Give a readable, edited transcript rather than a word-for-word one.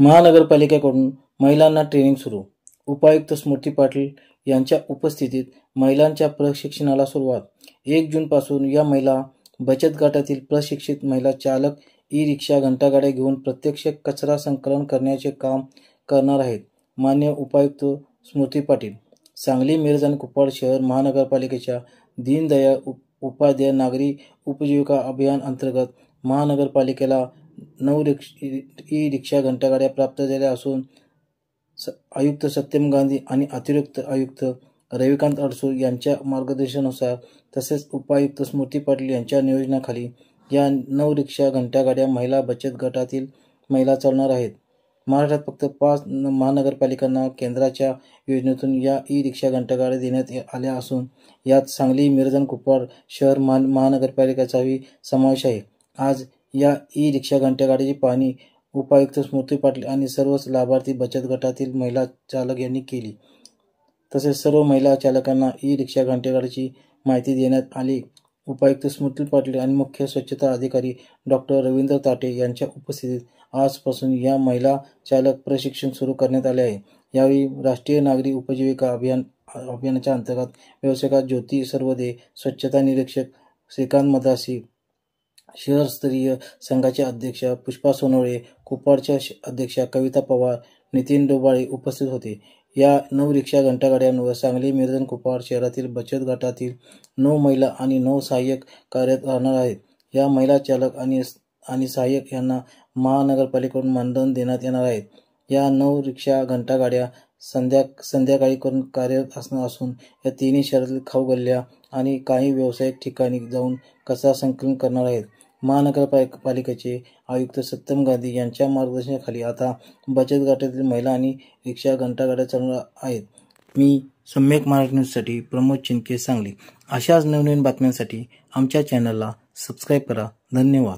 महानगरपालिकेकडून महिलांना ट्रेनिंग सुरू। उपायुक्त स्मृती पाटील यांच्या उपस्थितीत महिलांच्या प्रशिक्षणाला सुरुवात। 1 जूनपासून या महिला बचत गटातील प्रशिक्षित महिला चालक ई-रिक्षा घंटागाड्या घेऊन प्रत्यक्ष कचरा संकलन करण्याचे काम करणार आहेत। माननीय उपायुक्त स्मृती पाटील, सांगली, मिरज आणि कुपवाड शहर महानगरपालिकेच्या दीनदयाळ उपाध्याय नागरी उपजीविका अभियान अंतर्गत महानगरपालिकेला 9 ई-रिक्षा घंटागाड्या प्राप्त झाल्या असून आयुक्त सत्यम गांधी आणि अतिरिक्त आयुक्त रविकांत अडसूळ यांच्या मार्गदर्शनानुसार तसेच उपायुक्त स्मृती पाटील यांच्या नियोजनाखाली या 9 रिक्षा घंटागाड्या महिला बचत गटातील महिला चालवणार आहेत। महाराष्ट्रात फक्त 5 महानगरपालिकांना केंद्राच्या योजनेतून या ई-रिक्षा घंटागाड्या देण्यात आल्या असून यात सांगली, मिरज आणि कुपवाड शहर महानगरपालिकांचाही समावेश आहे। आज या ई-रिक्षा घंटागाड्याची पाहणी उपायुक्त स्मृती पाटील आणि सर्वच लाभार्थी बचत गटातील महिला चालक यांनी केली। तसेच सर्व महिला चालकांना ई-रिक्षा घंटागाड्याची माहिती देण्यात आली। उपायुक्त स्मृती पाटील आणि मुख्य स्वच्छता अधिकारी डॉक्टर रवींद्र ताटे यांच्या उपस्थितीत आजपासून या महिला चालक प्रशिक्षण सुरू करण्यात आले आहे। यावेळी राष्ट्रीय नागरी उपजीविका अभियानाच्या अंतर्गत व्यावसायिका ज्योती सर्वदे, स्वच्छता निरीक्षक श्रीकांत मदासी, शहरस्तरीय संघाचे अध्यक्ष पुष्पा सोनवणे, कुपवाडच्या अध्यक्षा कविता पवार, नितीन डोबाळे उपस्थित होते। या 9 रिक्षा घंटागाड्यांवर सांगली, मिरज आणि कुपवाड शहरातील बचत गटातील 9 महिला आणि 9 सहाय्यक कार्यरत राहणार आहेत। या महिला चालक आणि सहाय्यक यांना महानगरपालिकेकडून मानधन देण्यात येणार आहे। या 9 रिक्षा घंटागाड्या संध्याकाळी करून कार्यरत असणार असून या तिन्ही शहरातील खाऊ गल्ल्या आणि काही व्यावसायिक ठिकाणी जाऊन कचरा संकलन करणार आहेत। महानगरपालिकेचे आयुक्त सत्यम गांधी यांच्या मार्गदर्शनाखाली आता बचत गटातील महिला आणि रिक्षा घंटागाड्या चालवणार आहेत। मी सम्यक महाराष्ट्र न्यूजसाठी प्रमोद चिनके, सांगली। अशाच नवनवीन बातम्यांसाठी आमच्या चॅनलला सबस्क्राईब करा। धन्यवाद।